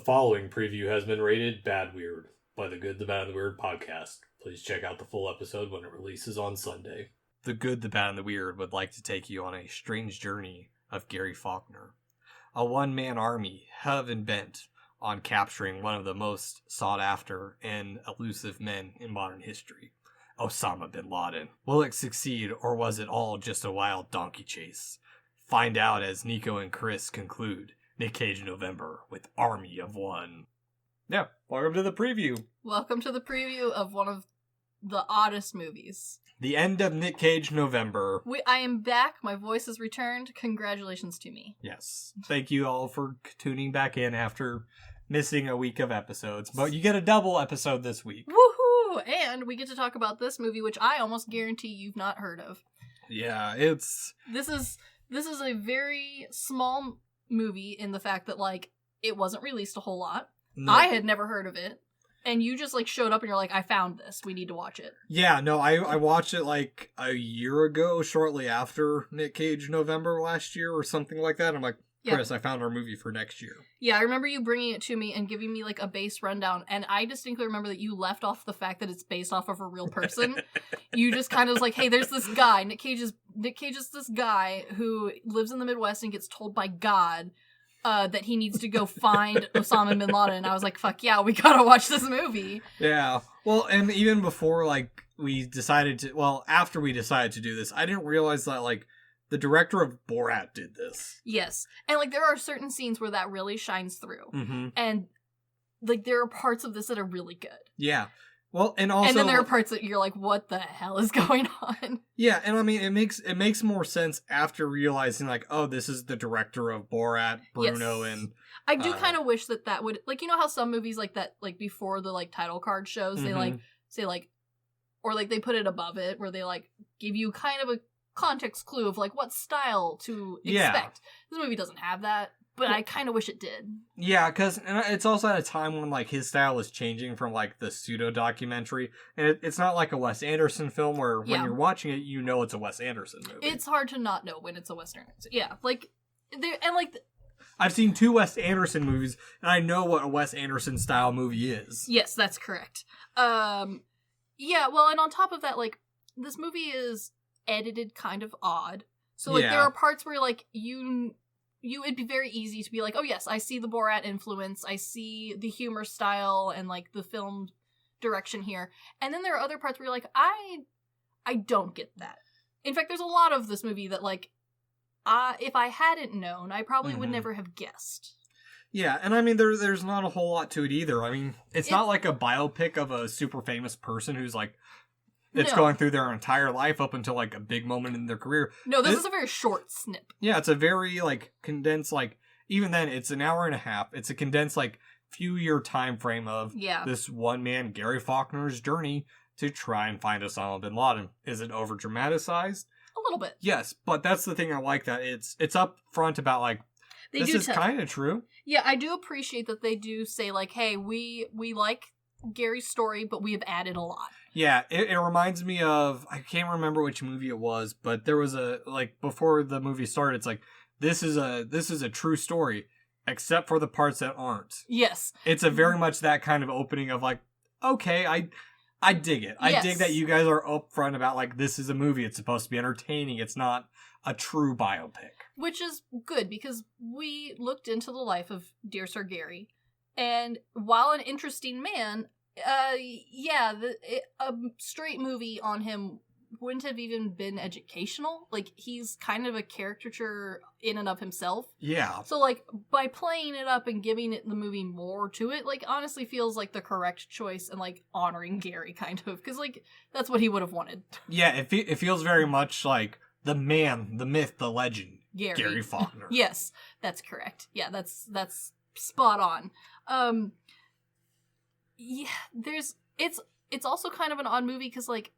following preview has been rated Bad Weird by the Good, the Bad, and the Weird podcast. Please check out the full episode when it releases on Sunday. The Good, the Bad, and the Weird would like to take you on a strange journey of Gary Faulkner, a one-man army hell-bent on capturing one of the most sought-after and elusive men in modern history, Osama bin Laden. Will it succeed, or was it all just a wild donkey chase? Find out as Nicho and Chris conclude Nick Cage November with Army of One. Yeah, welcome to the preview. Welcome to the preview of one of the oddest movies. The end of Nick Cage November. I am back. My voice has returned. Congratulations to me. Yes. Thank you all for tuning back in after missing a week of episodes. But you get a double episode this week. Woohoo! And we get to talk about this movie, which I almost guarantee you've not heard of. Yeah, it's... This is a very small movie in the fact that, like, it wasn't released a whole lot. No. I had never heard of it. And you just, like, showed up and you're like, I found this. We need to watch it. Yeah, no, I watched it, like, a year ago, shortly after Nick Cage November last year or something like that. I'm like, Chris, I found our movie for next year. Yeah, I remember you bringing it to me and giving me, like, a base rundown. And I distinctly remember that you left off the fact that it's based off of a real person. You just kind of was like, hey, there's this guy. Nick Cage is this guy who lives in the Midwest and gets told by God that he needs to go find Osama bin Laden. And I was like, fuck yeah, we gotta watch this movie. Yeah. Well, and even before, like, after we decided to do this, I didn't realize that, like, the director of Borat did this. Yes. And, like, there are certain scenes where that really shines through. Mm-hmm. And, like, there are parts of this that are really good. Yeah. Well, and also... And then there are parts that you're like, what the hell is going on? Yeah, and I mean, it makes more sense after realizing, like, oh, this is the director of Borat, Bruno, yes. And... I do kind of wish that would... Like, you know how some movies like that, like, before the, like, title card shows, mm-hmm. they, like, say, like... Or, like, they put it above it, where they, like, give you kind of a context clue of, like, what style to expect. Yeah. This movie doesn't have that, but I kind of wish it did. Yeah, because it's also at a time when, like, his style is changing from, like, the pseudo-documentary, and it's not like a Wes Anderson film where when you're watching it, you know it's a Wes Anderson movie. It's hard to not know when it's a Western. Yeah, like, I've seen 2 Wes Anderson movies, and I know what a Wes Anderson style movie is. Yes, that's correct. Yeah, well, and on top of that, like, this movie is edited kind of odd. So, like, there are parts where, like, it'd be very easy to be like, oh, yes, I see the Borat influence, I see the humor style and, like, the film direction here. And then there are other parts where you're like, I don't get that. In fact, there's a lot of this movie that, like, if I hadn't known, I probably would never have guessed. Yeah, and I mean, there's not a whole lot to it either. I mean, it's not like a biopic of a super famous person who's, like, going through their entire life up until, like, a big moment in their career. No, this is a very short snip. Yeah, it's a very, like, condensed, like, even then, it's an hour and a half. It's a condensed, like, few-year time frame of this one man, Gary Faulkner's journey to try and find Osama bin Laden. Is it over-dramatized? A little bit. Yes, but that's the thing I like, that it's up front about, like, this is kind of true. Yeah, I do appreciate that they do say, like, hey, we like Gary's story, but we have added a lot. Yeah, it reminds me of, I can't remember which movie it was, but there was a, like, before the movie started, it's like, this is a true story, except for the parts that aren't. Yes. It's a very much that kind of opening of, like, okay, I dig it. I dig that you guys are upfront about, like, this is a movie, it's supposed to be entertaining, it's not a true biopic. Which is good, because we looked into the life of Dear Sir Gary, and while an interesting man, a straight movie on him wouldn't have even been educational. Like, he's kind of a caricature in and of himself. Yeah. So, like, by playing it up and giving it the movie more to it, like, honestly feels like the correct choice and, like, honoring Gary, kind of. Because, like, that's what he would have wanted. Yeah, it feels very much like the man, the myth, the legend, Gary Faulkner. Yes, that's correct. Yeah, that's spot on. Yeah, it's also kind of an odd movie because, like,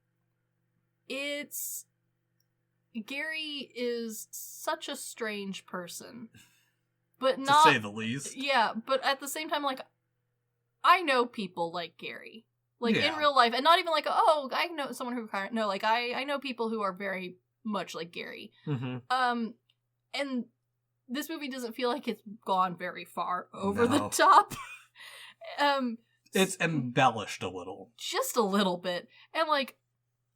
Gary is such a strange person, but not, to say the least. Yeah, but at the same time, like, I know people like Gary, like, in real life, and not even like, oh, I know someone who no, like, I know people who are very much like Gary. Mm-hmm. And this movie doesn't feel like it's gone very far over the top. It's embellished a little. Just a little bit. And, like,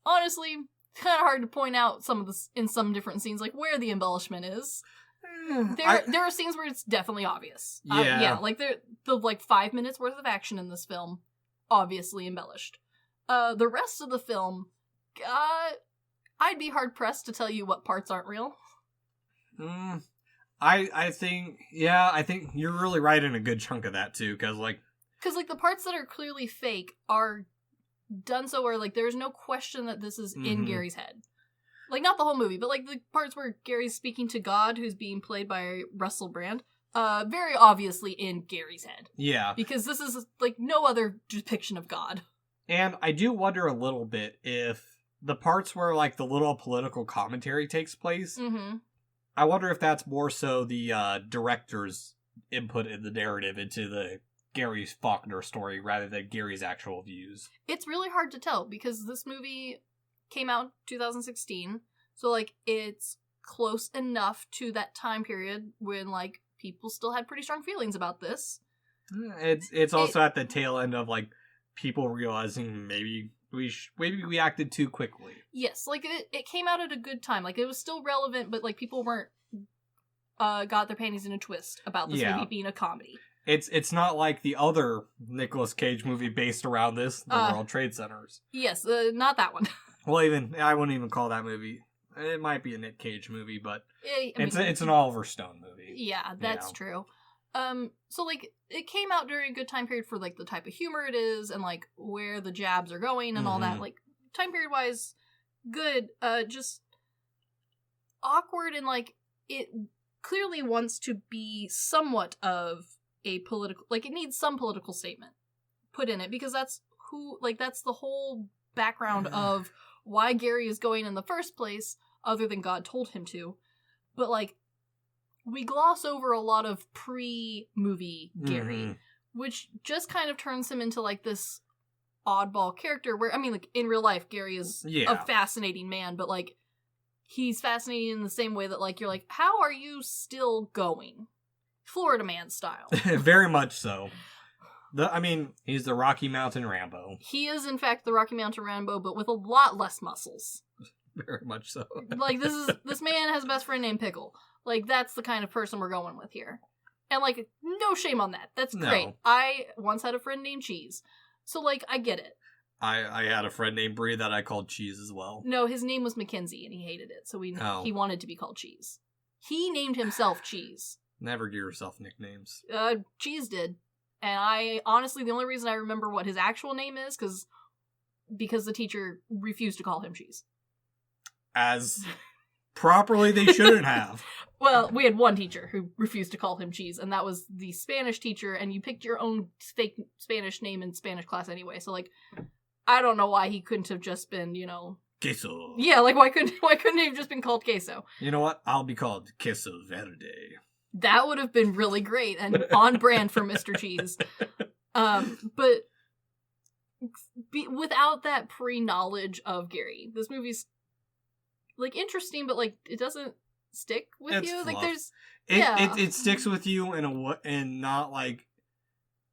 honestly, kind of hard to point out some of this in some different scenes, like, where the embellishment is. There are scenes where it's definitely obvious. Yeah. Like, the 5 minutes worth of action in this film, obviously embellished. The rest of the film, I'd be hard-pressed to tell you what parts aren't real. I think you're really right in a good chunk of that, too, because, like, the parts that are clearly fake are done so where, like, there's no question that this is in Gary's head. Like, not the whole movie, but, like, the parts where Gary's speaking to God, who's being played by Russell Brand, very obviously in Gary's head. Yeah. Because this is, like, no other depiction of God. And I do wonder a little bit if the parts where, like, the little political commentary takes place, I wonder if that's more so the director's input in the narrative into the Gary Faulkner story rather than Gary's actual views. It's really hard to tell because this movie came out 2016, so, like, it's close enough to that time period when, like, people still had pretty strong feelings about this. It's also at the tail end of, like, people realizing maybe we acted too quickly. Yes, like, it came out at a good time. Like, it was still relevant, but, like, people weren't got their panties in a twist about this movie being a comedy. It's not like the other Nicolas Cage movie based around this, the World Trade Centers. Yes, not that one. Well, I wouldn't even call that movie. It might be a Nick Cage movie, but it's an Oliver Stone movie. Yeah, that's true. So, like, it came out during a good time period for, like, the type of humor it is and, like, where the jabs are going and all that. Like, time period wise, good. Just awkward and, like, it clearly wants to be somewhat of a political, like, it needs some political statement put in it because that's the whole background of why Gary is going in the first place, other than God told him to. But, like, we gloss over a lot of pre-movie Gary, which just kind of turns him into, like, this oddball character where, I mean, like, in real life, Gary is a fascinating man, but, like, he's fascinating in the same way that, like, you're like, how are you still going? Florida Man style. Very much so. He's the Rocky Mountain Rambo. He is, in fact, the Rocky Mountain Rambo, but with a lot less muscles. Very much so. Like, this man has a best friend named Pickle. Like, that's the kind of person we're going with here. And, like, no shame on that. That's great. No. I once had a friend named Cheese. So, like, I get it. I had a friend named Brie that I called Cheese as well. No, his name was Mackenzie, and he hated it. So he wanted to be called Cheese. He named himself Cheese. Never give yourself nicknames. Cheese did. And I, honestly, the only reason I remember what his actual name is, because the teacher refused to call him Cheese. As properly they shouldn't have. Well, we had one teacher who refused to call him Cheese, and that was the Spanish teacher, and you picked your own fake Spanish name in Spanish class anyway, so, like, I don't know why he couldn't have just been, Queso. Yeah, like, why couldn't he have just been called Queso? You know what? I'll be called Queso Verde. That would have been really great and on brand for Mr. Cheese. But without that pre-knowledge of Gary, this movie's, like, interesting, but, like, it doesn't stick with you. Fluff. Like, there's it sticks with you and not like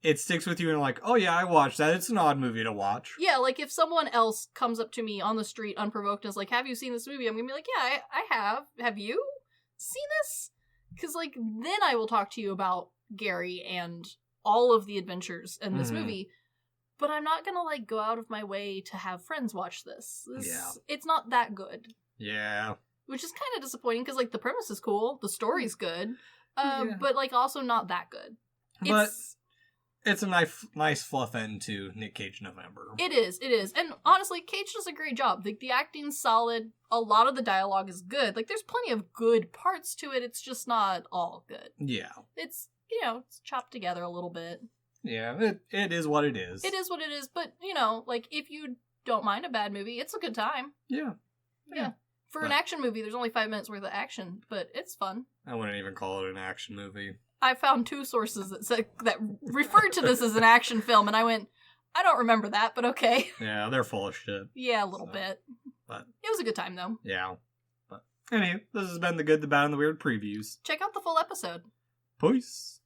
it sticks with you and like, oh yeah, I watched that. It's an odd movie to watch. Yeah, like if someone else comes up to me on the street unprovoked and is like, have you seen this movie? I'm gonna be like, yeah, I have. Have you seen this? Because, like, then I will talk to you about Gary and all of the adventures in this movie. But I'm not gonna, like, go out of my way to have friends watch this. It's not that good. Yeah. Which is kind of disappointing because, like, the premise is cool, the story's good, but, like, also not that good. But it's a nice fluff end to Nick Cage November. It is. And honestly, Cage does a great job. Like, the acting's solid, a lot of the dialogue is good. Like, there's plenty of good parts to it, it's just not all good. Yeah. It's, it's chopped together a little bit. Yeah, it is what it is. It is what it is, but, like, if you don't mind a bad movie, it's a good time. Yeah. For an action movie, there's only 5 minutes worth of action, but it's fun. I wouldn't even call it an action movie. I found 2 sources that referred to this as an action film, and I went, I don't remember that, but okay. Yeah, they're full of shit. Yeah, a little bit. But it was a good time, though. Yeah. But anyway, this has been the Good, the Bad, and the Weird previews. Check out the full episode. Peace.